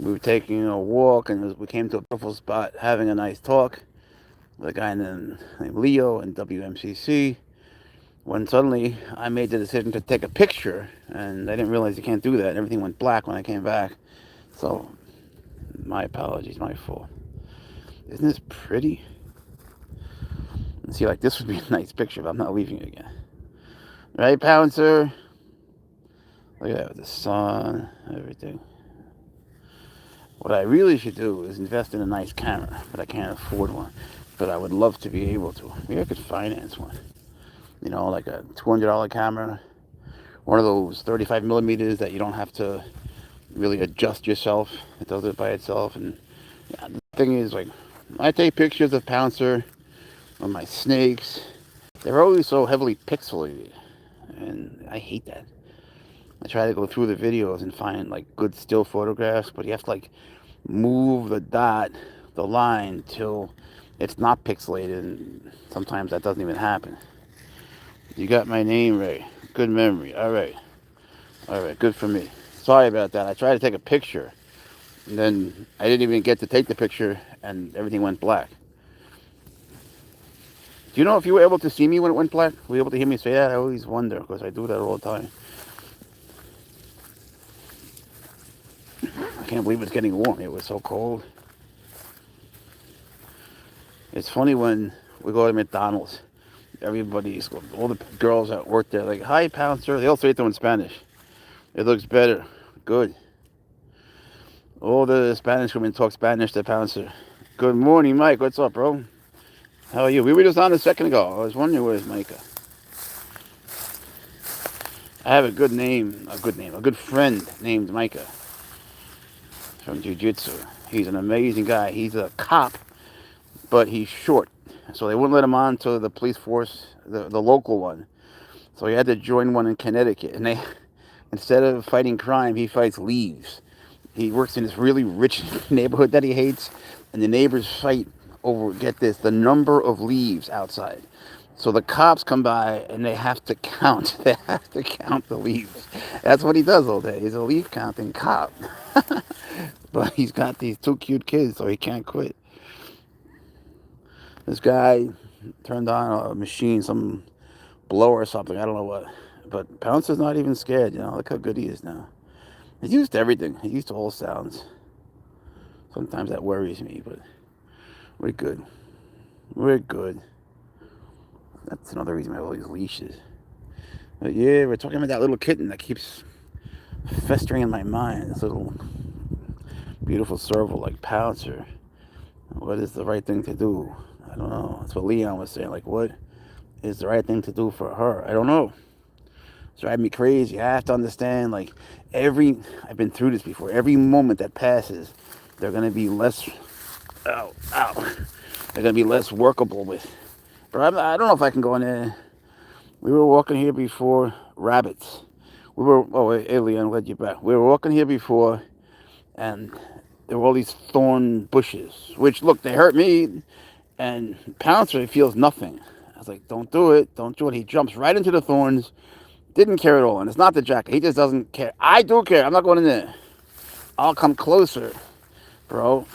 We were taking a walk, and we came to a beautiful spot, having a nice talk with a guy named Leo in WMCC. When suddenly I made the decision to take a picture, and I didn't realize you can't do that. Everything went black when I came back. So, my apologies, my fault. Isn't this pretty? See, like, this would be a nice picture, but I'm not leaving it again. Right, Pouncer? Look at that with the sun, everything. What I really should do is invest in a nice camera, but I can't afford one. But I would love to be able to. Maybe I could finance one. You know, like a $200 camera. One of those 35 millimeters that you don't have to really adjust yourself. It does it by itself. And yeah, the thing is, like, I take pictures of Pouncer, of my snakes. They're always so heavily pixelated. And I hate that. I try to go through the videos and find like good still photographs, but you have to like move the line till it's not pixelated, and sometimes that doesn't even happen. You got my name right. Good memory. All right, good for me. Sorry about that. I tried to take a picture, and then I didn't even get to take the picture, and everything went black. Do you know if you were able to see me when it went black? Were you able to hear me say that? I always wonder, because I do that all the time. I can't believe it's getting warm. It was so cold. It's funny when we go to McDonald's. All the girls that work there, like, "Hi, Pouncer." They all say it to in Spanish. It looks better. Good. All the Spanish women talk Spanish to Pouncer. Good morning, Mike. What's up, bro? How are you? We were just on a second ago. I was wondering where's Micah. I have a good friend named Micah from Jiu-Jitsu. He's an amazing guy. He's a cop, but he's short. So they wouldn't let him on to the police force, the local one. So he had to join one in Connecticut. And instead of fighting crime, he fights leaves. He works in this really rich neighborhood that he hates. And the neighbors fight over, get this, the number of leaves outside. So the cops come by and they have to count. They have to count the leaves. That's what he does all day. He's a leaf counting cop. But he's got these two cute kids, so he can't quit. This guy turned on a machine, some blower or something, I don't know what. But Pouncer's not even scared, you know. Look how good he is now. He's used to everything. He's used to all sounds. Sometimes that worries me, but we're good. We're good. That's another reason I have all these leashes. But yeah, we're talking about that little kitten that keeps festering in my mind. This little beautiful serval like Pouncer. What is the right thing to do? I don't know. That's what Leon was saying. Like, what is the right thing to do for her? I don't know. It's driving me crazy. I have to understand, like, I've been through this before. Every moment that passes, they're going to be less, they're going to be less workable with. But I don't know if I can go in there. We were walking here before, rabbits. Hey, Leon, let you back. We were walking here before, and there were all these thorn bushes, which, look, they hurt me, and Pouncer feels nothing. I was like, don't do it. He jumps right into the thorns, didn't care at all, and it's not the jacket. He just doesn't care. I do care. I'm not going in there. I'll come closer, bro.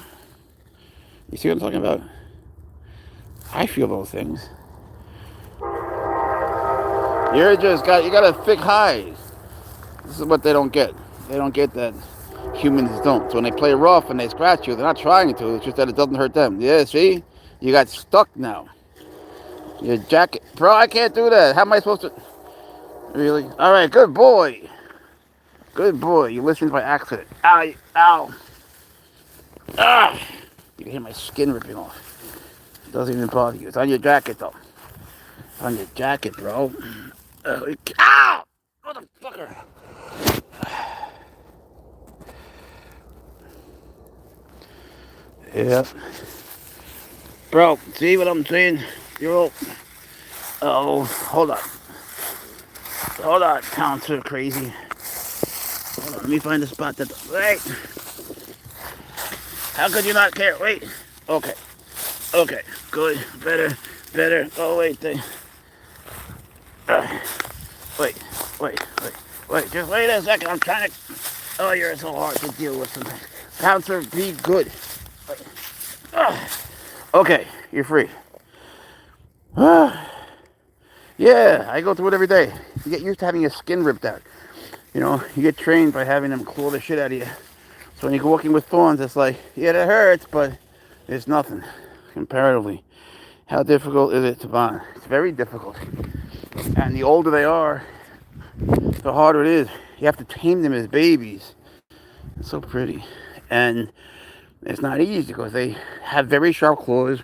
You see what I'm talking about? I feel those things. You got a thick hide. This is what they don't get. They don't get that humans don't. So when they play rough and they scratch you, they're not trying to. It's just that it doesn't hurt them. Yeah, see? You got stuck now. Your jacket. Bro, I can't do that. How am I supposed to? Really? All right, good boy. Good boy. You listened by accident. Ow. Ow. Ah! You can hear my skin ripping off. It doesn't even bother you. It's on your jacket, though. It's on your jacket, bro. Ow! Motherfucker. Yeah. Bro, see what I'm saying? You're all... Oh, hold on. Pouncer crazy. Hold on, let me find a spot that... Wait! How could you not care? Wait. Okay. Good. Better. Oh, wait. Wait. Just wait a second. I'm trying to... Oh, you're so hard to deal with sometimes. Pouncer, be good. Okay, you're free. Yeah, I go through it every day. You get used to having your skin ripped out. You know, you get trained by having them claw the shit out of you. So when you're walking with thorns, it's like, yeah, that hurts, but it's nothing comparatively. How difficult is it to bond? It's very difficult. And the older they are, the harder it is. You have to tame them as babies. It's so pretty. And it's not easy because they have very sharp claws.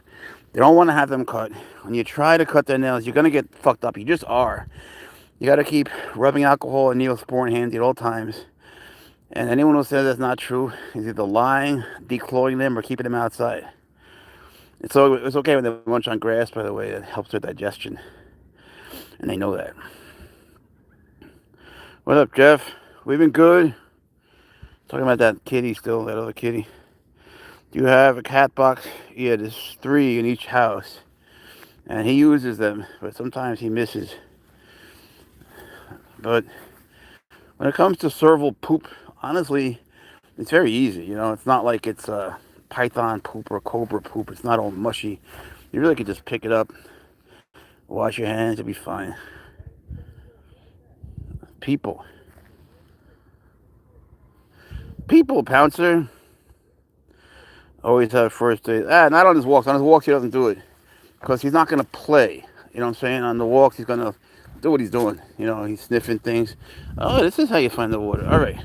They don't want to have them cut. When you try to cut their nails, you're going to get fucked up. You just are. You got to keep rubbing alcohol and Neosporin handy at all times. And anyone who says that's not true is either lying, declawing them, or keeping them outside. It's okay when they munch on grass, by the way. It helps their digestion. And they know that. What up, Jeff? We've been good. Talking about that kitty still, that other kitty. Do you have a cat box? Yeah, there's 3 in each house. And he uses them, but sometimes he misses. But when it comes to serval poop, honestly, it's very easy. You know, it's not like it's a python poop or cobra poop. It's not all mushy. You really could just pick it up, wash your hands, it'll be fine. People, Pouncer. Always have first day. Not on his walks. On his walks, he doesn't do it because he's not going to play. You know what I'm saying? On the walks, he's going to do what he's doing. You know, he's sniffing things. Oh, this is how you find the water. All right.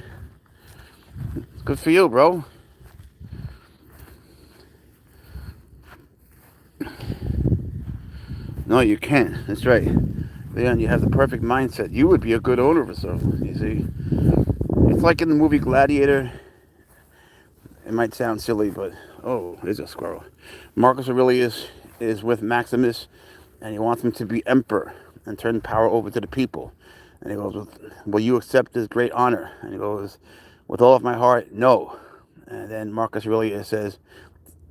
Good for you, bro. No, you can't. That's right. Leon, you have the perfect mindset. You would be a good owner of a serval. You see? It's like in the movie Gladiator. It might sound silly, but oh, there's a squirrel. Marcus Aurelius is with Maximus, and he wants him to be emperor and turn power over to the people. And he goes, will you accept this great honor? And he goes, with all of my heart, no. And then Marcus Aurelius says,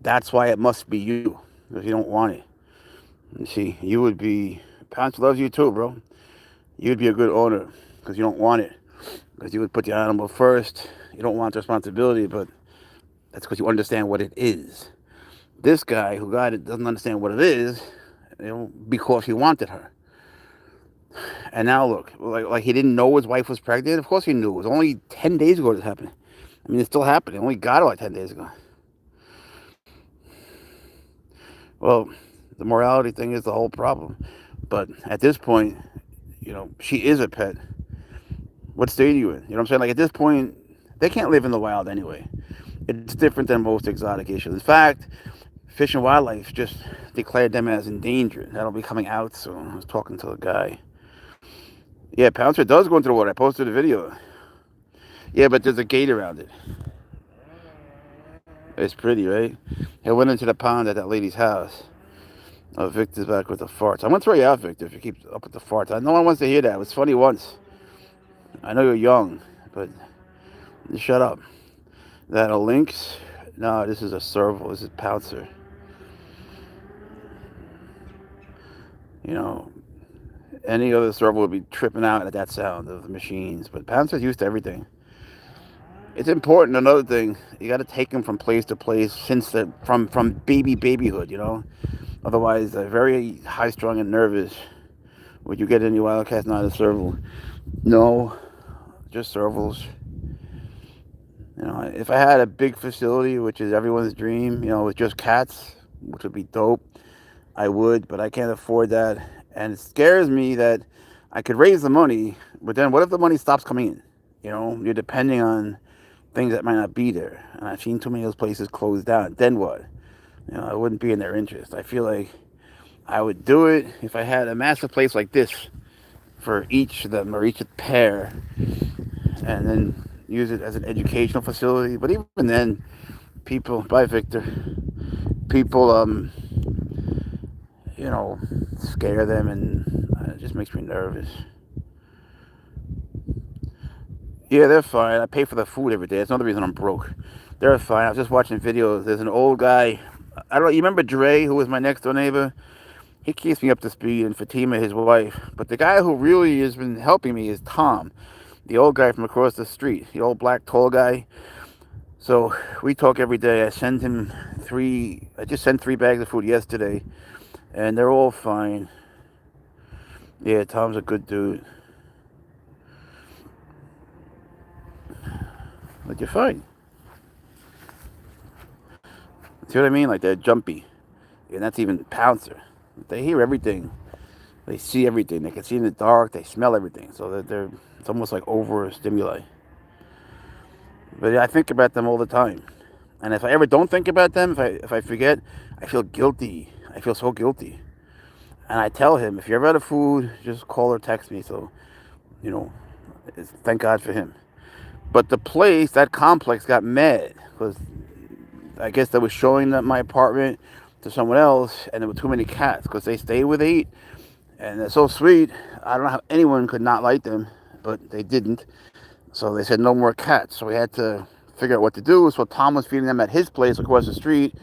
that's why it must be you, because you don't want it. You see, you would be, Pounce loves you too, bro. You'd be a good owner, because you don't want it. Because you would put the animal first. You don't want the responsibility, but that's because you understand what it is. This guy who doesn't understand what it is, you know, because he wanted her. And now look, like he didn't know his wife was pregnant. Of course he knew. It was only 10 days ago this happened. I mean, it's still happening. It only got her like 10 days ago. Well, the morality thing is the whole problem. But at this point, you know, she is a pet. What state are you in? You know what I'm saying? Like at this point, they can't live in the wild anyway. It's different than most exotic issues. In fact, Fish and Wildlife just declared them as endangered. That'll be coming out soon. I was talking to a guy. Yeah, Pouncer does go into the water. I posted a video. Yeah, but there's a gate around it. It's pretty, right? I went into the pond at that lady's house. Oh, Victor's back with the farts. I'm going to throw you out, Victor, if you keep up with the farts. No one wants to hear that. It was funny once. I know you're young, but shut up. That a lynx? No, this is a serval. This is Pouncer. You know, any other serval would be tripping out at that sound of the machines, but Pouncer's used to everything. It's important. Another thing, you got to take them from place to place from babyhood. You know, otherwise they're very high-strung and nervous. Would you get any wildcats not a serval? No, just servals. You know, if I had a big facility, which is everyone's dream, you know, with just cats, which would be dope, I would, but I can't afford that. And it scares me that I could raise the money, but then what if the money stops coming in? You know, you're depending on things that might not be there. And I've seen too many of those places closed down. Then what? You know, it wouldn't be in their interest. I feel like I would do it if I had a massive place like this for each of them or each pair, and then use it as an educational facility. But even then, people, bye Victor, people, you know, scare them, and it just makes me nervous. Yeah, they're fine. I pay for the food every day. That's another reason I'm broke. They're fine. I was just watching videos. There's an old guy. I don't know. You remember Dre, who was my next door neighbor? He keeps me up to speed, and Fatima, his wife. But the guy who really has been helping me is Tom, the old guy from across the street, the old black tall guy. So we talk every day. I just sent 3 bags of food yesterday, and they're all fine. Yeah, Tom's a good dude. But you're fine. See what I mean? Like they're jumpy. And that's even Pouncer. They hear everything. They see everything. They can see in the dark. They smell everything. So they're it's almost like over stimuli. But I think about them all the time. And if I ever don't think about them, if I forget, I feel guilty. I feel so guilty. And I tell him, if you're ever out of food, just call or text me. So, you know, thank God for him. But the place, that complex, got mad because I guess they were showing my apartment to someone else, and there were too many cats because they stay where they eat, and they're so sweet. I don't know how anyone could not like them, but they didn't. So they said no more cats. So we had to figure out what to do. So Tom was feeding them at his place across the street.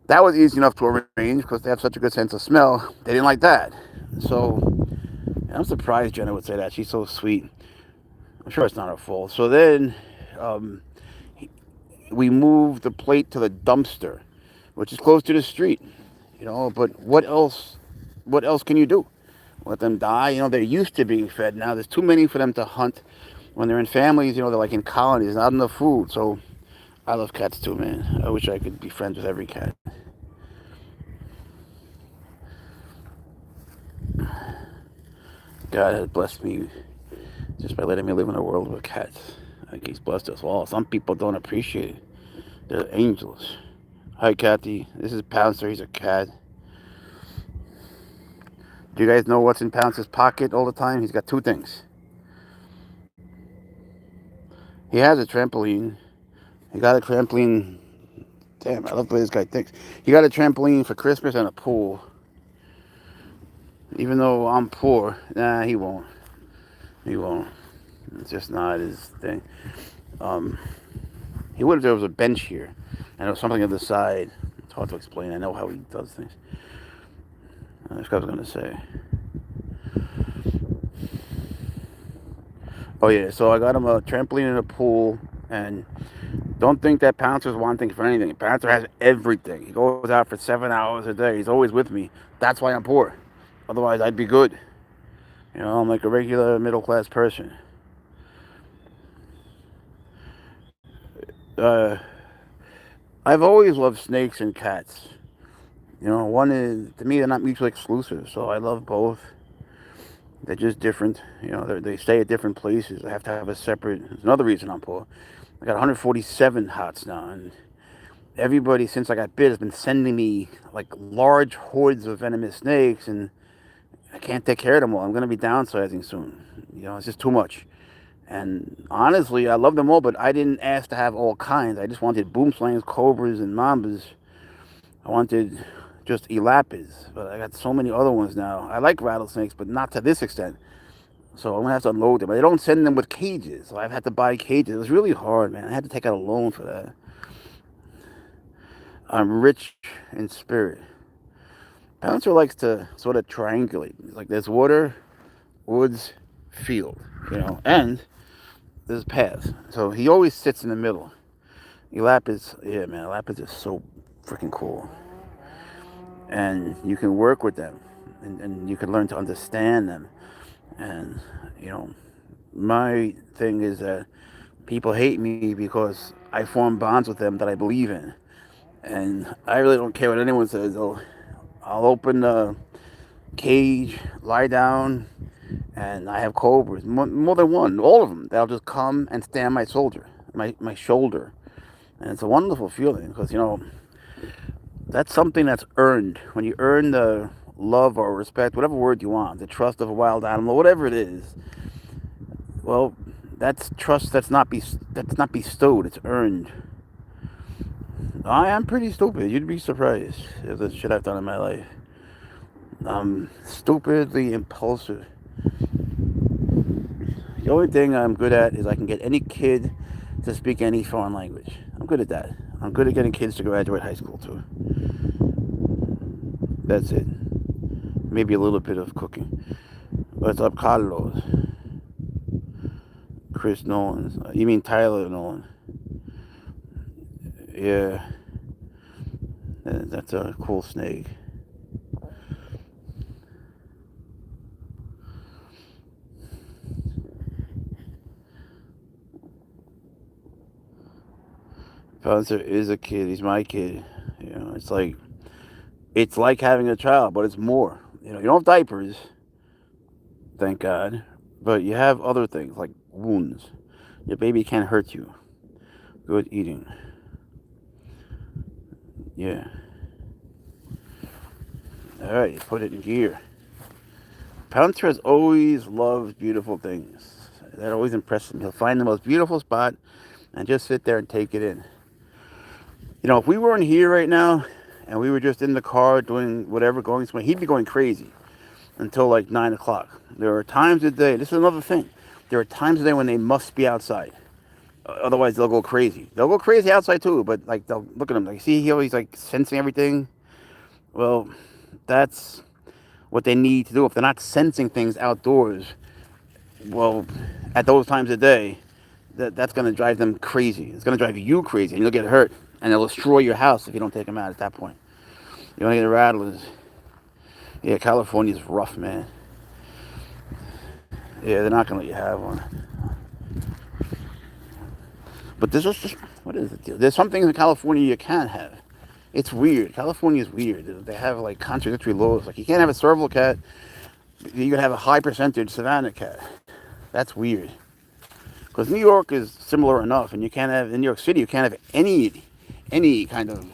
That was easy enough to arrange because they have such a good sense of smell. They didn't like that. So I'm surprised Jenna would say that. She's so sweet. I'm sure it's not her fault. So then um, we moved the plate to the dumpster, which is close to the street. But what else? What else can you do? Let them die? They're used to being fed. Now there's too many for them to hunt. When they're in families, they're like in colonies, not enough food. So I love cats too, man. I wish I could be friends with every cat. God has blessed me just by letting me live in a world with cats. Like He's blessed us all. Some people don't appreciate it. They're angels. Hi, Kathy. This is Pouncer. He's a cat. Do you guys know what's in Pouncer's pocket all the time? He's got 2 things. He has a trampoline. He got a trampoline. Damn, I love the way this guy thinks. He got a trampoline for Christmas and a pool. Even though I'm poor, nah, he won't. He won't. It's just not his thing. He would if there was a bench here. And there was something on the side. It's hard to explain. I know how he does things. This guy was going to say. Oh, yeah. So I got him a trampoline and a pool. And don't think that Pouncer's wanting for anything. Pouncer has everything. He goes out for 7 hours a day. He's always with me. That's why I'm poor. Otherwise, I'd be good. I'm like a regular middle-class person. I've always loved snakes and cats. One is, to me, they're not mutually exclusive, so I love both. They're just different. They stay at different places. I have to have a separate. It's another reason I'm poor. I got 147 hots now, and everybody since I got bit has been sending me like large hordes of venomous snakes, and I can't take care of them all. I'm going to be downsizing soon. It's just too much. And honestly, I love them all, but I didn't ask to have all kinds. I just wanted boomslangs, cobras, and mambas. I wanted just elapids, but I got so many other ones now. I like rattlesnakes, but not to this extent. So I'm going to have to unload them. But they don't send them with cages, so I've had to buy cages. It was really hard, man. I had to take out a loan for that. I'm rich in spirit. Pouncer likes to sort of triangulate. Like there's water, woods, field, and there's paths. So he always sits in the middle. Elapids, yeah, man, elapids are so freaking cool. And you can work with them, and you can learn to understand them. And, my thing is that people hate me because I form bonds with them that I believe in. And I really don't care what anyone says. I'll open the cage, lie down, and I have cobras, more than one, all of them. They'll just come and stand on my shoulder, my shoulder. And it's a wonderful feeling because, that's something that's earned. When you earn the love or respect, whatever word you want, the trust of a wild animal, whatever it is, well, that's trust that's not bestowed, it's earned. I am pretty stupid. You'd be surprised at the shit I've done in my life. I'm stupidly impulsive. The only thing I'm good at is I can get any kid to speak any foreign language. I'm good at that. I'm good at getting kids to graduate high school too. That's it. Maybe a little bit of cooking. What's up, Carlos? Chris Nolan. You mean Tyler Nolan? Yeah, that's a cool snake. Pouncer is a kid. He's my kid. You know, it's like having a child, but it's more. You know, you don't have diapers, thank God, but you have other things like wounds. Your baby can't hurt you. Good eating. Yeah. All right, you put it in gear. Pouncer has always loved beautiful things. That always impressed him. He'll find the most beautiful spot and just sit there and take it in. You know, if we weren't here right now and we were just in the car doing whatever, going somewhere, he'd be going crazy until like 9 o'clock. There are times of the day, this is another thing. There are times of the day when they must be outside. Otherwise, they'll go crazy. They'll go crazy outside too, but like they'll look at him like, see, he always like sensing everything. Well, that's what they need to do. If they're not sensing things outdoors, well, at those times of day, that's going to drive them crazy. It's going to drive you crazy, and you'll get hurt, and it'll destroy your house if you don't take them out at that point. You want to get rattlers. Yeah, California's rough, man. Yeah, they're not going to let you have one. But this is just, what is it? There's some things in California you can't have. It's weird. California's weird. They have like contradictory laws. Like you can't have a serval cat. You can have a high percentage savanna cat. That's weird. Because New York is similar enough, and you can't have in New York City. You can't have any kind of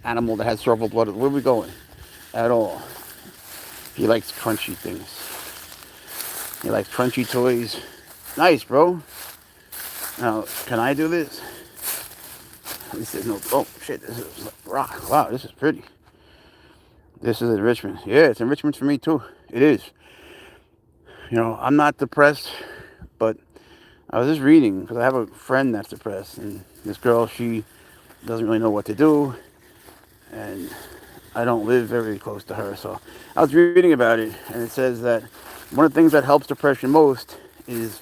animal that has serval blood. Where are we going? At all. He likes crunchy things. He likes crunchy toys. Nice, bro. Now, can I do this? This is no. Oh shit! This is rock. Wow, this is pretty. This is enrichment. Yeah, it's enrichment for me too. It is. You know, I'm not depressed, but I was just reading because I have a friend that's depressed, and this girl, she doesn't really know what to do, and I don't live very close to her, so I was reading about it, and it says that one of the things that helps depression most is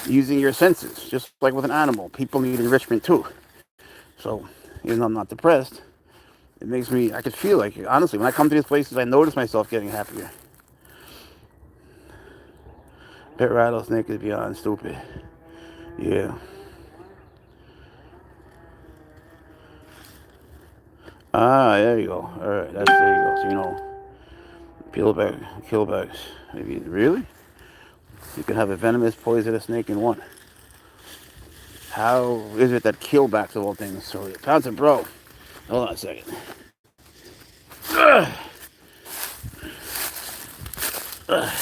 using your senses, just like with an animal. People need enrichment too. So even though I'm not depressed, it makes me, I could feel like, honestly, when I come to these places, I notice myself getting happier. Pet rattlesnake is beyond stupid. Yeah. Ah, there you go. All right, there you go. So, you know, keelbacks. Maybe, really? You can have a venomous, poisonous snake in one. How is it that keelbacks of all things? So, Pouncer, bro. Hold on a second. Ugh. Ugh.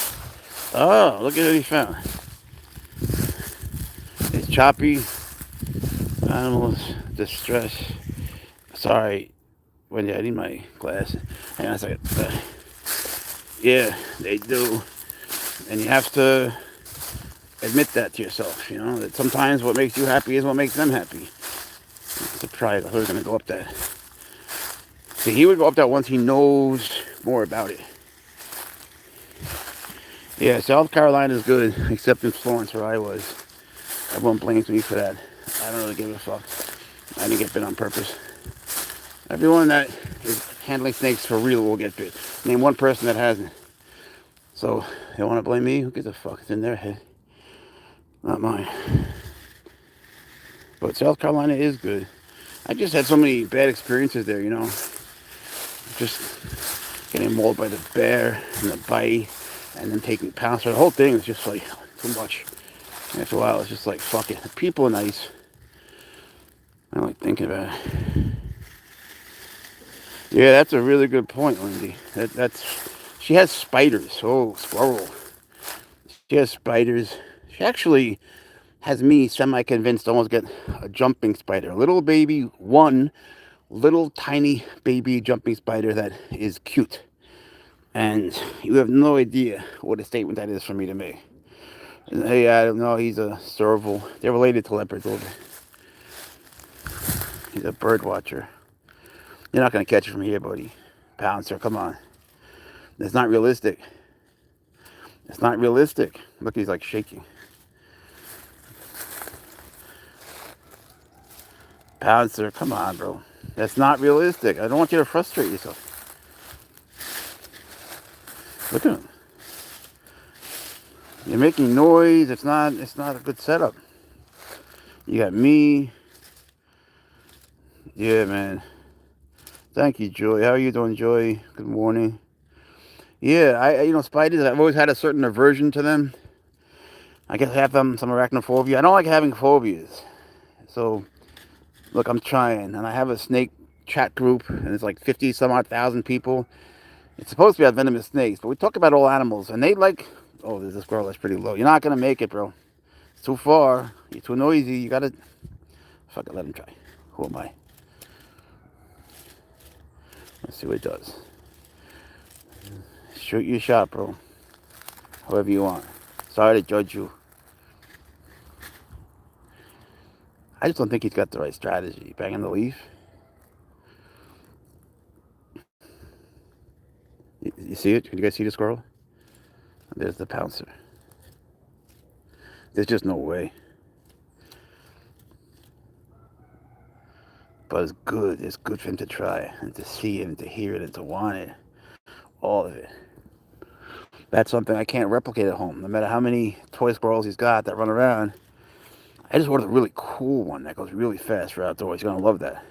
Oh, look at what he found. It's choppy. Animals, distress. Sorry, Wendy, I need my glasses. Hang on a second. Yeah, they do. And you have to admit that to yourself, you know, that sometimes what makes you happy is what makes them happy. It's a pride. I thought he was going to go up that. See, he would go up that once he knows more about it. Yeah, South Carolina is good, except in Florence, where I was. Everyone blames me for that. I don't really give a fuck. I didn't get bit on purpose. Everyone that is handling snakes for real will get bit. Name one person that hasn't. So, they want to blame me? Who gives a fuck? It's in their head. Not mine. But South Carolina is good. I just had so many bad experiences there, you know. Just getting mauled by the bear and the bite, and then taking Pouncer. The whole thing was just like too much. After a while, it's just like, fuck it. The people are nice. I don't like thinking about it. Yeah, that's a really good point, Lindy. She has spiders. Oh, squirrel. She has spiders. She actually has me semi-convinced to almost get a jumping spider. A little baby, one little tiny baby jumping spider that is cute. And you have no idea what a statement that is for me to make. Hey, I don't know, he's a serval. They're related to leopards a little bit. He's a bird watcher. You're not going to catch it from here, buddy. Pouncer, come on. It's not realistic. It's not realistic. Look, he's like shaking. Pouncer, come on, bro. That's not realistic. I don't want you to frustrate yourself. Look at him. You're making noise. It's not a good setup. You got me. Yeah, man. Thank you, Joy. How are you doing, Joy? Good morning. Yeah, spiders, I've always had a certain aversion to them. I guess I have some arachnophobia. I don't like having phobias. So, look, I'm trying. And I have a snake chat group, and it's like 50 some odd thousand people. It's supposed to be about venomous snakes, but we talk about all animals, and they like... Oh, there's a squirrel that's pretty low. You're not going to make it, bro. It's too far. You're too noisy. You got to... Fuck it, let him try. Who am I? Let's see what it does. Shoot your shot, bro. However you want. Sorry to judge you. I just don't think he's got the right strategy. Banging the leaf. You see it? Can you guys see the squirrel? There's the pouncer. There's just no way. But it's good. It's good for him to try and to see it and to hear it and to want it. All of it. That's something I can't replicate at home. No matter how many toy squirrels he's got that run around. I just ordered a really cool one that goes really fast for outdoors. He's going to love that.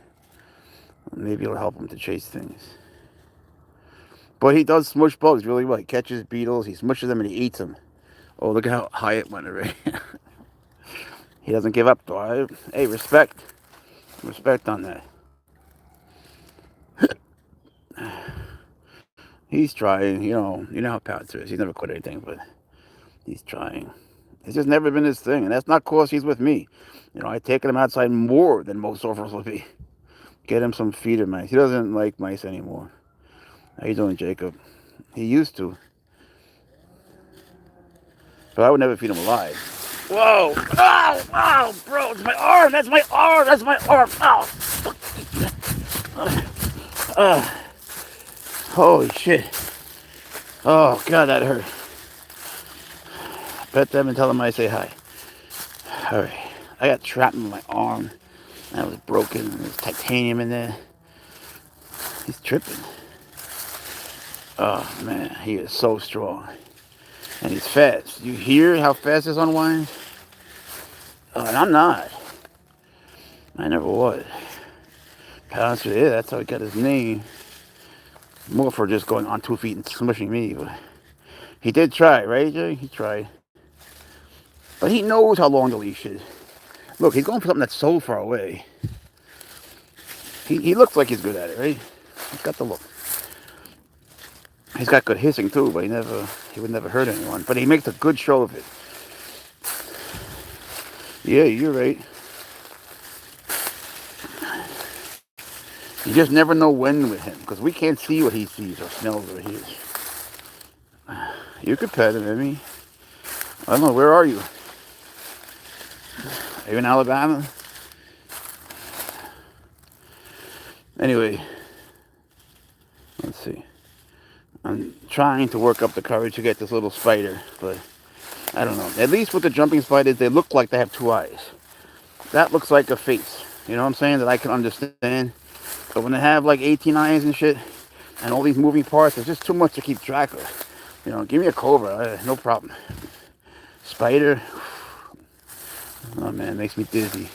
Maybe it'll help him to chase things. But he does smush bugs really well. He catches beetles, he smushes them, and he eats them. Oh, look at how high it went already. He doesn't give up, though. Hey, respect. Respect on that. He's trying, you know how Pouncer is. He's never quit anything, but he's trying. It's just never been his thing, and that's not because he's with me. I've taken him outside more than most surfers will be. Get him some feeder mice. He doesn't like mice anymore. How you doing, Jacob? He used to. But I would never feed him alive. Whoa! Oh, bro, it's my arm! That's my arm! That's my arm! Oh! Holy shit. Oh, God, that hurt. Pet them and tell them I say hi. Alright. I got trapped in my arm. That was broken. There's titanium in there. He's tripping. Oh, man. He is so strong. And he's fast. You hear how fast this unwinds? Oh, and I'm not. I never was. Pouncer, yeah, that's how he got his name. More for just going on 2 feet and smushing me. But he did try, right, Jay? He tried. But he knows how long the leash is. Look, he's going for something that's so far away. He looks like he's good at it, right? He's got the look. He's got good hissing too, but he would never hurt anyone. But he makes a good show of it. Yeah, you're right. You just never know when with him, because we can't see what he sees or smells or hears. You could pet him, I mean. I don't know, where are you? Are you in Alabama? Anyway, let's see. I'm trying to work up the courage to get this little spider, but I don't know. At least with the jumping spiders, they look like they have 2 eyes. That looks like a face. You know what I'm saying? That I can understand. But when they have like 18 eyes and shit, and all these moving parts, it's just too much to keep track of. Give me a cobra, no problem. Spider, oh man, it makes me dizzy.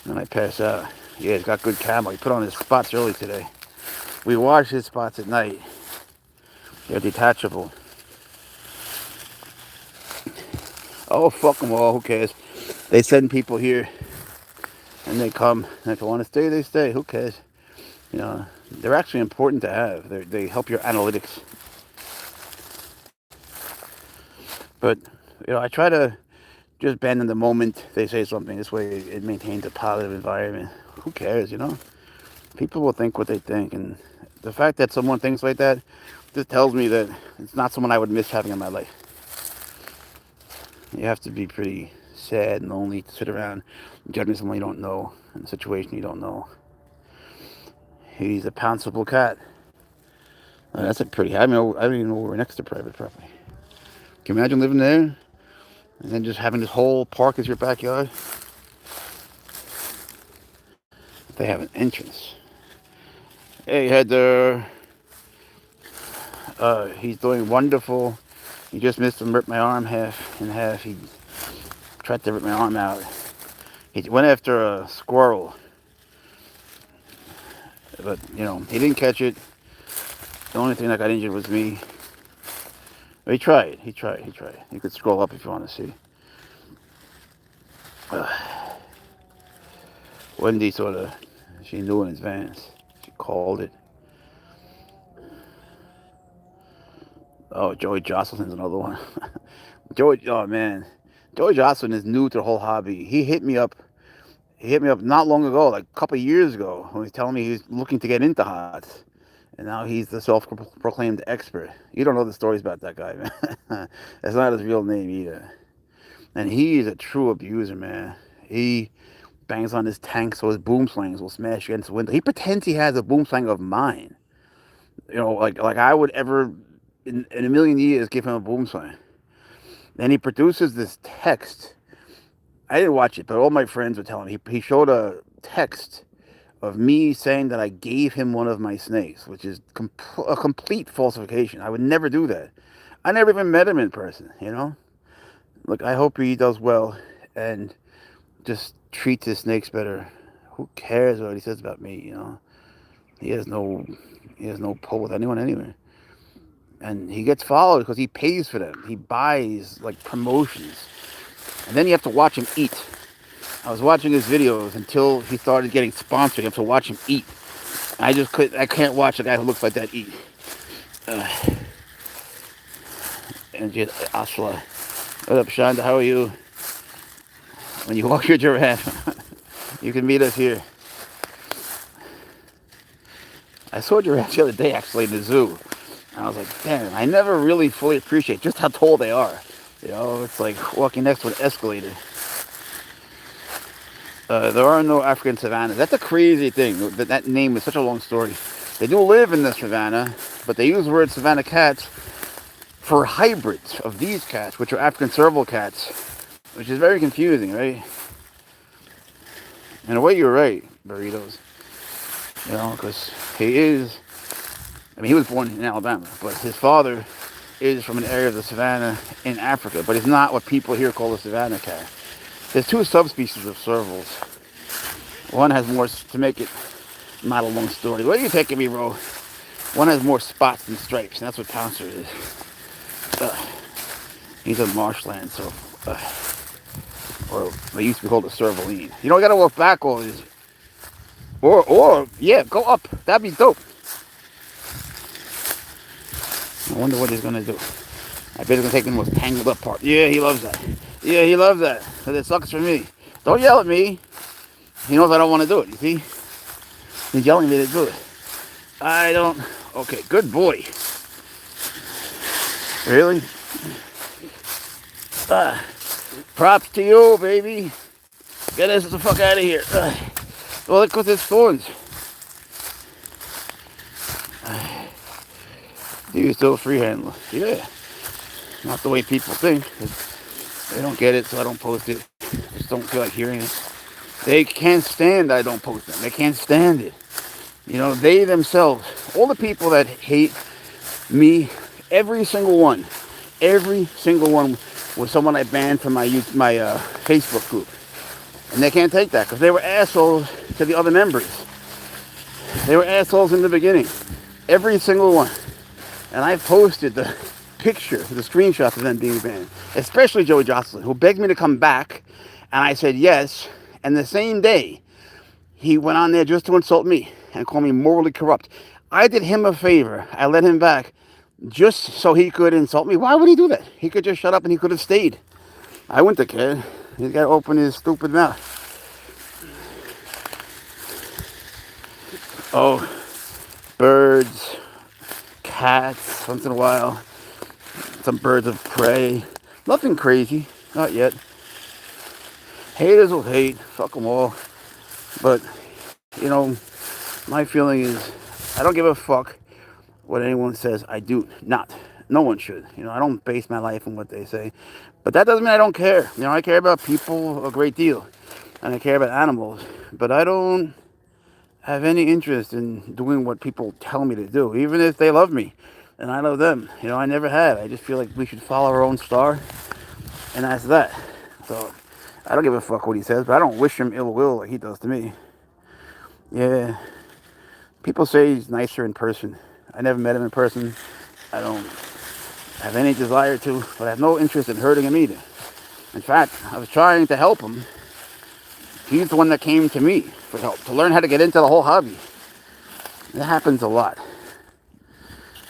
Then I pass out. Yeah, it's got good camo. He put on his spots early today. We wash his spots at night. They're detachable. Oh, fuck them all. Who cares? They send people here, and they come. And if they want to stay, they stay. Who cares? They're actually important to have. They help your analytics. But, I try to just bend in the moment they say something. This way it maintains a positive environment. Who cares, People will think what they think. And the fact that someone thinks like that just tells me that it's not someone I would miss having in my life. You have to be pretty sad and lonely to sit around judging someone you don't know in a situation you don't know. He's a Pouncer The Cat. That's a pretty... I don't even know we're next to private property. Can you imagine living there? And then just having this whole park as your backyard? They have an entrance. Hey, Heather. He's doing wonderful. He just missed him, ripped my arm in half. He tried to rip my arm out. He went after a squirrel, but he didn't catch it. The only thing that got injured was me. But he tried. He tried. He tried. You could scroll up if you want to see. Wendy she knew in advance. She called it. Oh, Joey Jocelyn's another one. Oh man, Joey Jocelyn is new to the whole hobby. He hit me up. He hit me up not long ago, like a couple of years ago, when he was telling me he was looking to get into hots. And now he's the self-proclaimed expert. You don't know the stories about that guy, man. That's not his real name either. And he is a true abuser, man. He bangs on his tank so his boom slings will smash against the window. He pretends he has a boom sling of mine. Like I would ever, in a million years, give him a boom sling. Then he produces this text. I didn't watch it, but all my friends were telling me. He showed a text of me saying that I gave him one of my snakes, which is a complete falsification. I would never do that. I never even met him in person, Look, I hope he does well and just treats his snakes better. Who cares what he says about me, He has no pull with anyone anywhere. And he gets followed because he pays for them. He buys, like, promotions. And then you have to watch him eat. I was watching his videos until he started getting sponsored. You have to watch him eat. I can't watch a guy who looks like that eat. And just, Asla. What up, Shonda? How are you? When you walk your giraffe, you can meet us here. I saw giraffes the other day, actually, in the zoo. And I was like, damn, I never really fully appreciate just how tall they are. It's like walking next to an escalator. There are no African savannas. That's a crazy thing. That name is such a long story. They do live in the savannah, but they use the word savanna cats for hybrids of these cats, which are African Serval Cats, which is very confusing, right? In a way, you're right, Burritos. Because he was born in Alabama, but his father is from an area of the savannah in Africa, but it's not what people here call the savanna cat. There's two subspecies of servals. One has more, to make it not a long story. Where are you taking me, bro? One has more spots than stripes, and that's what Pouncer is. He's a marshland, so, or they used to be called a servaline. You gotta walk back all this. Or, yeah, go up. That'd be dope. I wonder what he's gonna do. I bet he's gonna take the most tangled up part. Yeah, he loves that. Yeah, he loves that. Because it sucks for me. Don't yell at me. He knows I don't want to do it, you see? He's yelling at me to do it. I don't. Okay, good boy. Really? Props to you, baby. Get us the fuck out of here. Well, look with his thorns. You're still a free handler. Yeah. Not the way people think. They don't get it, so I don't post it. I just don't feel like hearing it. They can't stand I don't post them. They can't stand it. They themselves, all the people that hate me, every single one was someone I banned from my Facebook group. And they can't take that because they were assholes to the other members. They were assholes in the beginning. Every single one. And I posted the picture, the screenshots of them being banned. Especially Joey Jocelyn, who begged me to come back. And I said yes. And the same day, he went on there just to insult me and call me morally corrupt. I did him a favor. I let him back just so he could insult me. Why would he do that? He could just shut up and he could have stayed. I wouldn't have cared. He's got to open his stupid mouth. Oh, birds, cats, once in a while. Some birds of prey. Nothing crazy. Not yet. Haters will hate. Fuck them all. But, my feeling is I don't give a fuck what anyone says. I do not. No one should. I don't base my life on what they say. But that doesn't mean I don't care. I care about people a great deal. And I care about animals. But I don't have any interest in doing what people tell me to do, even if they love me and I love them. I never had. I just feel like we should follow our own star, and that's that. So I don't give a fuck what he says, but I don't wish him ill will like he does to me. Yeah, people say he's nicer in person. I never met him in person. I don't have any desire to, but I have no interest in hurting him either. In fact, I was trying to help him. He's the one that came to me for help, to learn how to get into the whole hobby. It happens a lot.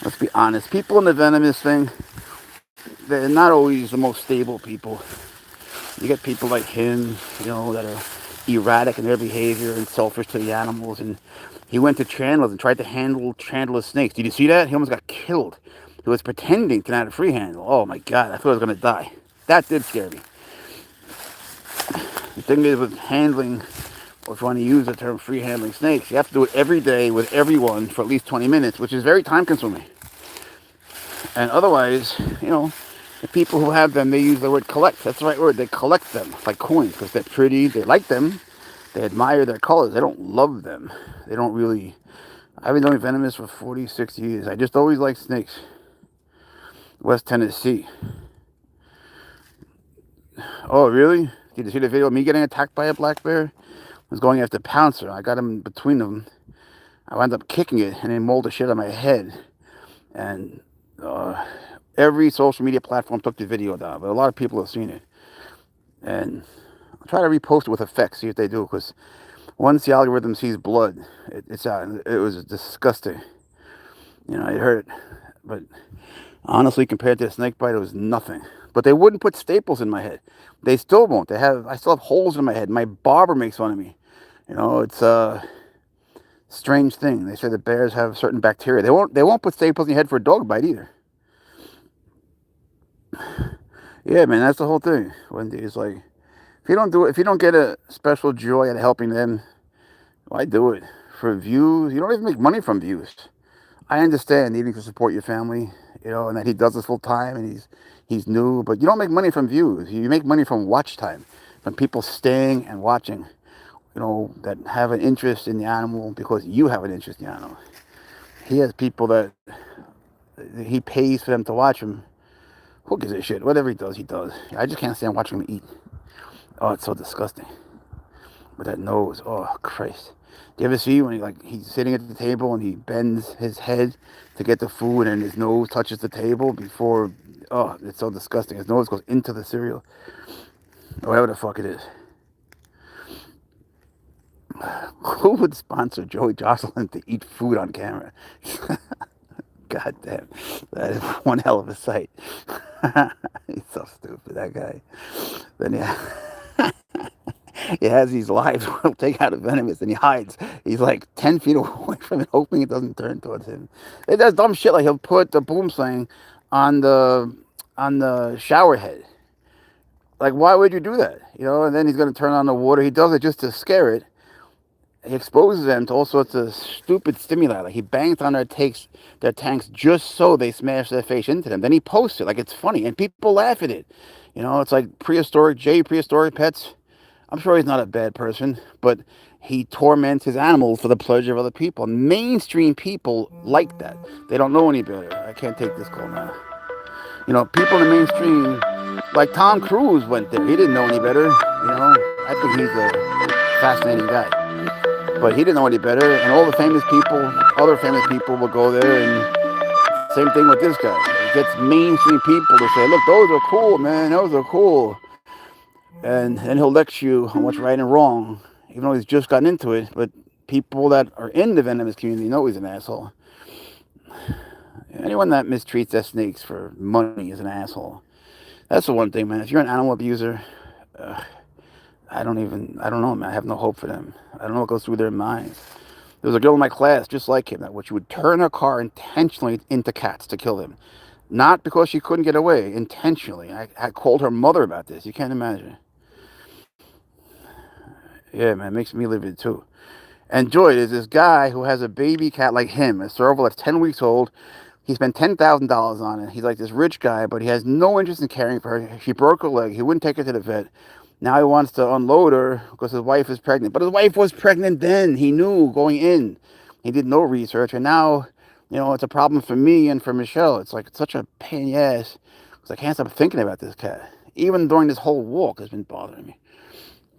Let's be honest. People in the venomous thing, they're not always the most stable people. You get people like him, that are erratic in their behavior and selfish to the animals. And he went to Chandler's and tried to handle Chandler's snakes. Did you see that? He almost got killed. He was pretending to not free handle. Oh my God, I thought I was going to die. That did scare me. The thing is with handling, or if you want to use the term free handling snakes, you have to do it every day with everyone for at least 20 minutes, which is very time consuming. And otherwise, the people who have them, they use the word collect. That's the right word. They collect them like coins because they're pretty. They like them. They admire their colors. They don't love them. They don't really. I've been doing Venomous for 46 years. I just always liked snakes. West Tennessee. Oh, really? Did you see the video of me getting attacked by a black bear? I was going after Pouncer. I got him between them. I wound up kicking it and it mauled the shit out of my head. And every social media platform took the video down, but a lot of people have seen it. And I'll try to repost it with effects, see if they do, because once the algorithm sees blood, it's out. It was disgusting. I heard it. But honestly, compared to a snake bite, it was nothing. But they wouldn't put staples in my head. They still won't. I still have holes in my head. My barber makes fun of me. It's a strange thing. They say that bears have certain bacteria. They won't put staples in your head for a dog bite either. Yeah, man, that's the whole thing. Wendy is like, if you don't get a special joy out of helping them, why do it? For views? You don't even make money from views. I understand needing to support your family, and that he does this full time and he's new, but you don't make money from views. You make money from watch time, from people staying and watching, that have an interest in the animal because you have an interest in the animal. He has people that he pays for them to watch him. Who gives a shit? Whatever he does, he does. I just can't stand watching him eat. Oh, it's so disgusting. With that nose, oh Christ. Do you ever see when he's sitting at the table and he bends his head to get the food and his nose touches the table before? Oh, it's so disgusting. His nose goes into the cereal. Or whatever the fuck it is. Who would sponsor Joey Jocelyn to eat food on camera? God damn. That is one hell of a sight. He's so stupid, that guy. Then he has these lives where he'll take out a venomous and he hides. He's like 10 feet away from it, hoping it doesn't turn towards him. It does dumb shit like he'll put the boom slang on the shower head. Like, why would you do that? And then he's going to turn on the water. He does it just to scare it. He exposes them to all sorts of stupid stimuli. Like he bangs on their tanks just so they smash their face into them. Then he posts it like it's funny, and people laugh at it. It's like prehistoric pets. I'm sure he's not a bad person, but he torments his animals for the pleasure of other people. Mainstream people like that. They don't know any better. I can't take this call now. People in the mainstream, like Tom Cruise went there. He didn't know any better. I think he's a fascinating guy. But he didn't know any better, and all the other famous people will go there, and same thing with this guy. It gets mainstream people to say, look, those are cool, man, those are cool. And then he'll lecture you on what's right and wrong, even though he's just gotten into it. But people that are in the venomous community know he's an asshole. Anyone that mistreats their snakes for money is an asshole. That's the one thing, man. If you're an animal abuser, I don't know, man. I have no hope for them. I don't know what goes through their minds. There was a girl in my class just like him, that she would turn her car intentionally into cats to kill them. Not because she couldn't get away, intentionally. I called her mother about this. You can't imagine. Yeah, man, it makes me livid too. And Joy, there's this guy who has a baby cat like him, a serval that's 10 weeks old. He spent $10,000 on it. He's like this rich guy, but he has no interest in caring for her. She broke her leg. He wouldn't take her to the vet. Now he wants to unload her because his wife is pregnant. But his wife was pregnant then. He knew going in. He did no research. And now, it's a problem for me and for Michelle. It's like it's such a pain in the ass because I can't stop thinking about this cat. Even during this whole walk, it's been bothering me.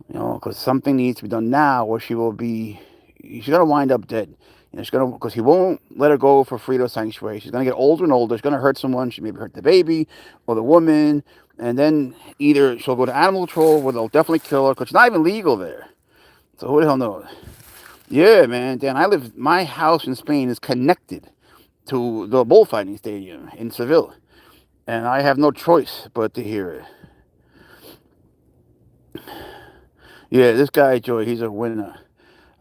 Because something needs to be done now, or she's gonna wind up dead. Because he won't let her go for free to a sanctuary. She's gonna get older and older. She's gonna hurt someone. She maybe hurt the baby or the woman, and then either she'll go to animal control, where they'll definitely kill her because she's not even legal there. So who the hell knows? Yeah, man, Dan. My house in Spain is connected to the bullfighting stadium in Seville, and I have no choice but to hear it. Yeah, this guy, Joey, he's a winner.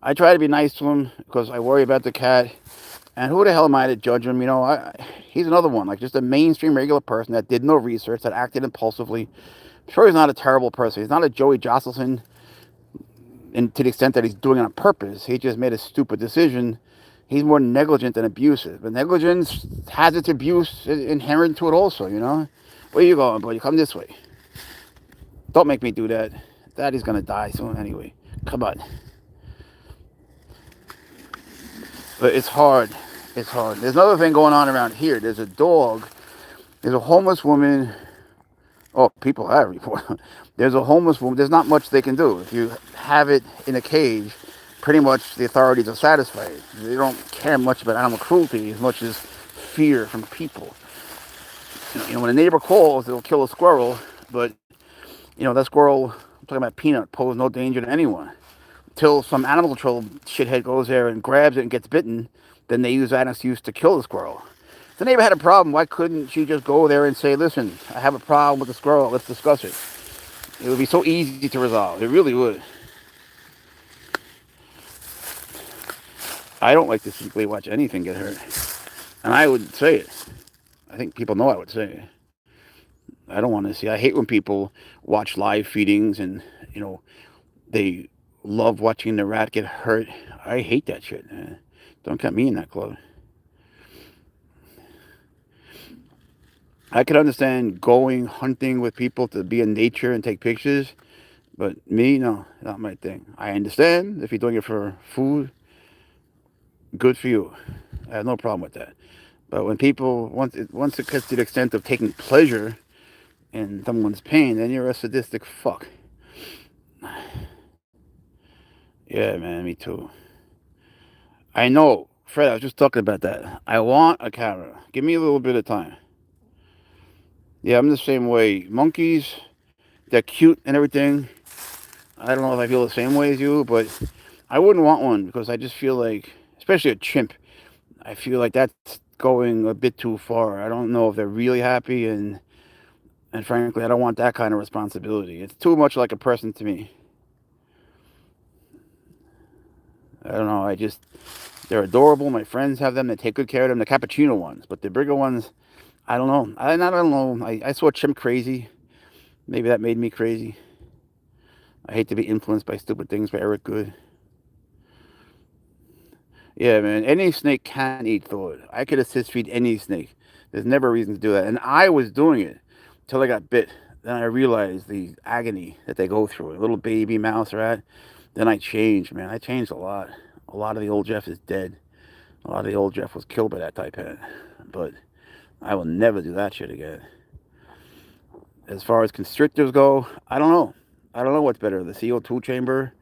I try to be nice to him because I worry about the cat. And who the hell am I to judge him? He's another one, like just a mainstream regular person that did no research, that acted impulsively. I'm sure he's not a terrible person. He's not a Joey Josselson, and to the extent that he's doing it on purpose. He just made a stupid decision. He's more negligent than abusive. But negligence has its abuse inherent to it also, Where you going, buddy? Come this way. Don't make me do that. Daddy's going to die soon anyway. Come on. But it's hard. It's hard. There's another thing going on around here. There's a dog. There's a homeless woman. Oh, people have reported. There's a homeless woman. There's not much they can do. If you have it in a cage, pretty much the authorities are satisfied. They don't care much about animal cruelty as much as fear from people. When a neighbor calls, they'll kill a squirrel. But, that squirrel, I'm talking about Peanut, posed no danger to anyone. Till some animal control shithead goes there and grabs it and gets bitten, then they use that as excuse to kill the squirrel. If the neighbor had a problem, why couldn't she just go there and say, listen, I have a problem with the squirrel, let's discuss it. It would be so easy to resolve. It really would. I don't like to secretly watch anything get hurt. And I would say it. I think people know I would say it. I don't want to see. I hate when people watch live feedings and, they love watching the rat get hurt. I hate that shit. Don't get me in that club. I could understand going hunting with people to be in nature and take pictures, but me, no, not my thing. I understand if you're doing it for food, good for you. I have no problem with that. But when people, once it gets to the extent of taking pleasure in someone's pain, then you're a sadistic fuck. Yeah, man, me too. I know, Fred, I was just talking about that. I want a camera. Give me a little bit of time. Yeah, I'm the same way. Monkeys, they're cute and everything. I don't know if I feel the same way as you, but I wouldn't want one because I just feel like, especially a chimp, I feel like that's going a bit too far. I don't know if they're really happy, and frankly, I don't want that kind of responsibility. It's too much like a person to me. I don't know. They're adorable. My friends have them. They take good care of them. The cappuccino ones, but the bigger ones, I don't know. I don't know. I saw Chimp Crazy. Maybe that made me crazy. I hate to be influenced by stupid things by Eric Good. Yeah, man. Any snake can eat thought. I could assist feed any snake. There's never a reason to do that. And I was doing it until I got bit. Then I realized the agony that they go through. A little baby mouse rat. Then I changed, man. I changed a lot. A lot of the old Jeff is dead. A lot of the old Jeff was killed by that type head. But I will never do that shit again. As far as constrictors go, I don't know. I don't know what's better, the CO2 chamber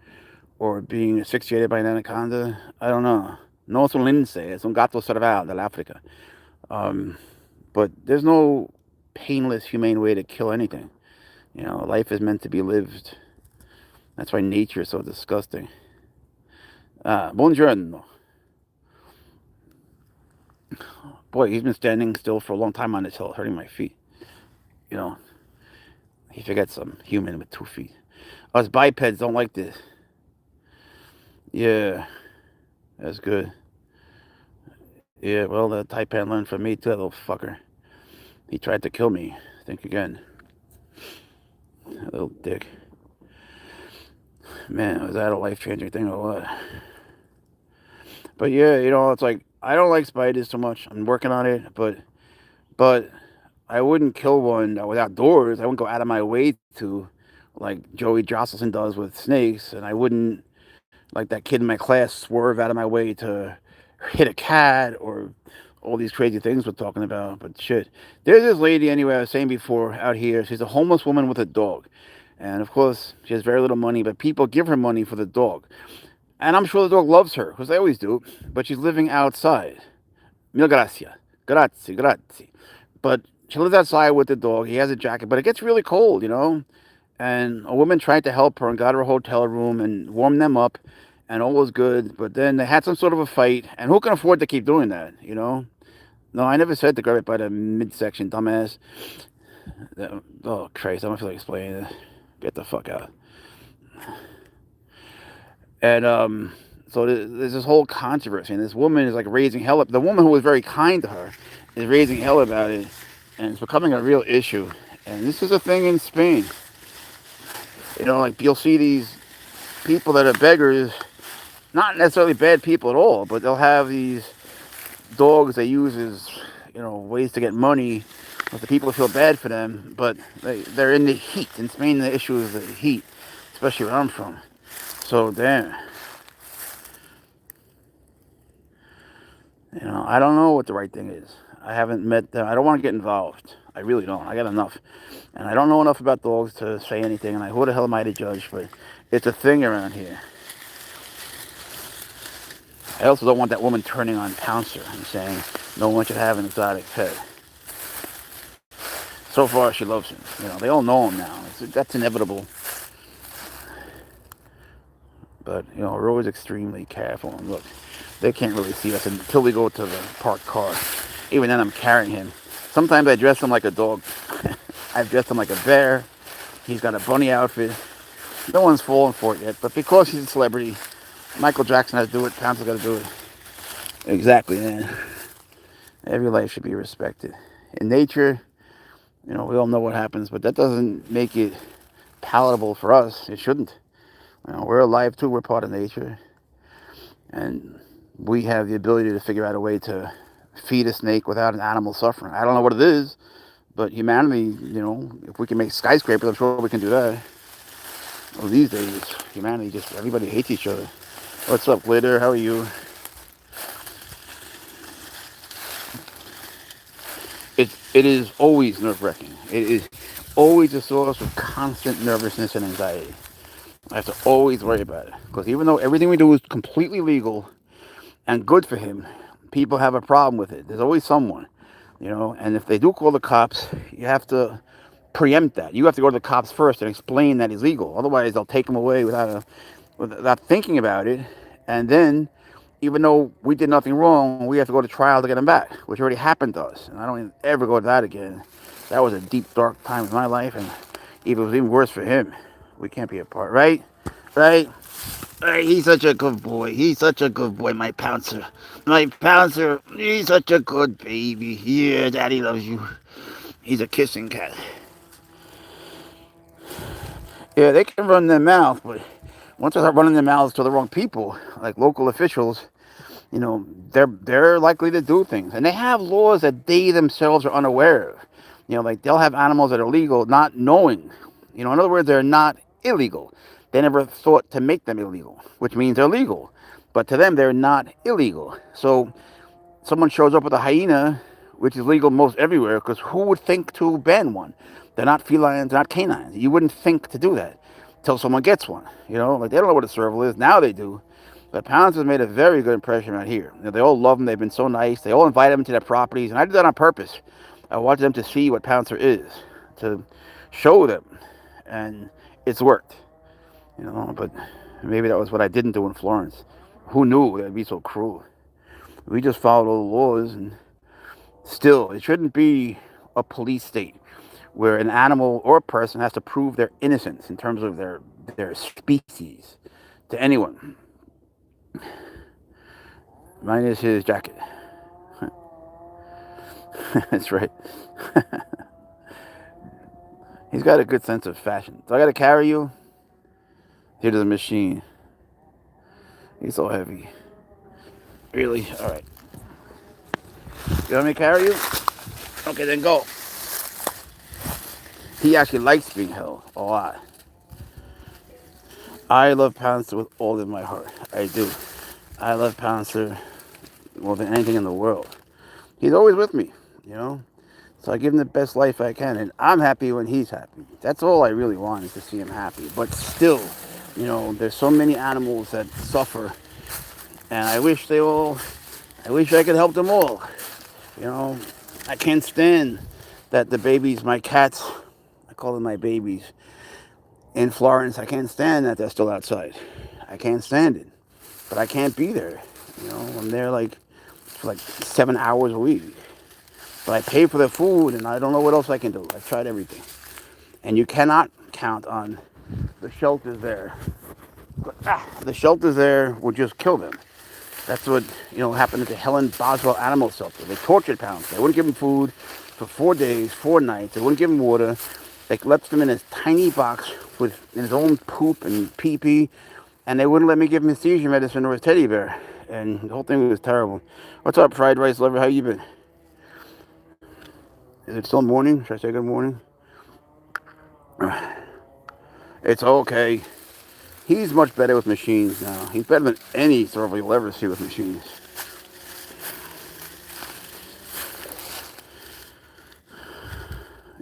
or being asphyxiated by an anaconda. I don't know. No es un lince, es un gato serval del Africa. But there's no painless, humane way to kill anything. Life is meant to be lived. That's why nature is so disgusting. Buongiorno. Boy, he's been standing still for a long time on this hill, hurting my feet. He forgets I'm human with 2 feet. Us bipeds don't like this. Yeah, that's good. Yeah, well, the Taipan learned from me too, that little fucker. He tried to kill me. Think again. That little dick. Man, was that a life-changing thing or what? But yeah, it's like, I don't like spiders so much. I'm working on it, but I wouldn't kill one that was outdoors. I wouldn't go out of my way to. like Joey Josselson does with snakes, and I wouldn't, like that kid in my class, swerve out of my way to hit a cat or all these crazy things we're talking about. But shit, there's this lady anyway I was saying before out here. She's a homeless woman with a dog, and of course she has very little money, but people give her money for the dog, and I'm sure the dog loves her because they always do. But she's living outside. Mil gracia, grazie, grazie. But she lives outside with the dog. He has a jacket, but it gets really cold, you know. And a woman tried to help her and got her a hotel room and warmed them up, and all was good. But then they had some sort of a fight, and who can afford to keep doing that, you know? No, I never said to grab it by the midsection, dumbass. Oh, Christ, I don't feel like explaining it. Get the fuck out. And so there's this whole controversy, and this woman is like raising hell up. The woman who was very kind to her is raising hell about it, and it's becoming a real issue. And this is a thing in Spain. You know, like you'll see these people that are beggars, not necessarily bad people at all, but they'll have these dogs they use as, you know, ways to get money. But the people feel bad for them, but they're in the heat. In Spain, the issue is the heat, especially where I'm from. So, damn. You know, I don't know what the right thing is. I haven't met them. I don't want to get involved. I really don't. I got enough. And I don't know enough about dogs to say anything. And who the hell am I to judge? But it's a thing around here. I also don't want that woman turning on Pouncer and saying no one should have an exotic pet. So far, she loves him. You know, they all know him now. That's inevitable. But, you know, we're always extremely careful. And look, they can't really see us until we go to the parked car. Even then, I'm carrying him. Sometimes I dress him like a dog. I've dressed him like a bear. He's got a bunny outfit. No one's fallen for it yet. But because he's a celebrity, Michael Jackson has to do it. Pouncer's got to do it. Exactly, man. Every life should be respected. In nature, you know, we all know what happens, but that doesn't make it palatable for us. It shouldn't. You know, we're alive too. We're part of nature. And we have the ability to figure out a way to feed a snake without an animal suffering. I don't know what it is, but humanity, you know, if we can make skyscrapers, I'm sure we can do that. Well, these days, humanity just, everybody hates each other. What's up, Glitter? How are you? It is always nerve-wracking. It is always a source of constant nervousness and anxiety. I have to always worry about it. Because even though everything we do is completely legal and good for him, people have a problem with it. There's always someone, you know. And if they do call the cops, you have to preempt that. You have to go to the cops first and explain that he's legal. Otherwise, they'll take him away without thinking about it. And then, even though we did nothing wrong, we have to go to trial to get him back, which already happened to us. And I don't ever go to that again. That was a deep, dark time in my life, and it was even worse for him. We can't be apart, right? Right? Right? He's such a good boy. He's such a good boy, my Pouncer. My Pouncer, he's such a good baby. Yeah, Daddy loves you. He's a kissing cat. Yeah, they can run their mouth, but once they start running their mouths to the wrong people, like local officials, you know, they're likely to do things. And they have laws that they themselves are unaware of. You know, like they'll have animals that are legal not knowing. You know, in other words, they're not illegal. They never thought to make them illegal, which means they're legal. But to them, they're not illegal. So someone shows up with a hyena, which is legal most everywhere, because who would think to ban one? They're not felines, they're not canines. You wouldn't think to do that until someone gets one. You know, like they don't know what a serval is. Now they do. But Pounce has made a very good impression out here. You know, they all love him. They've been so nice. They all invite him into their properties. And I did that on purpose. I wanted them to see what Pouncer is, to show them. And it's worked. You know, but maybe that was what I didn't do in Florence. Who knew it would be so cruel? We just followed all the laws, and still, it shouldn't be a police state where an animal or a person has to prove their innocence in terms of their species to anyone. Mine is his jacket. That's right. He's got a good sense of fashion. So I got to carry you? Here to the machine. He's so heavy. Really? All right. You want me to carry you? Okay, then go. He actually likes being held a lot. I love Pouncer with all of my heart. I do. I love Pouncer more than anything in the world. He's always with me, you know? So I give him the best life I can, and I'm happy when he's happy. That's all I really want, is to see him happy. But still, there's so many animals that suffer, and I wish I could help them all. I can't stand that the babies, my cats, I call them my babies, in Florence, I can't stand that they're still outside. I can't stand it. But I can't be there. I'm there for 7 hours a week. But I pay for their food, and I don't know what else I can do. I've tried everything. And you cannot count on the shelters there. The shelters there would just kill them. That's what, happened at the Helen Boswell Animal Shelter. They tortured Pouncer. They wouldn't give him food for 4 days, 4 nights. They wouldn't give him water. They left him in this tiny box with his own poop and pee-pee. And they wouldn't let me give him his seizure medicine or his teddy bear. And the whole thing was terrible. What's up, Fried Rice Lover? How you been? Is it still morning? Should I say good morning? It's okay. He's much better with machines now. He's better than any serval you'll ever see with machines.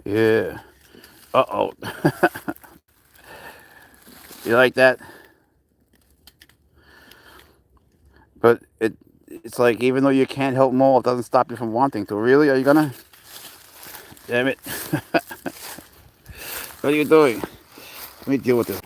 Yeah. Uh-oh. You like that? But it's like, even though you can't help them all, it doesn't stop you from wanting to. Really? Are you gonna? Damn it. What are you doing? Let me deal with this.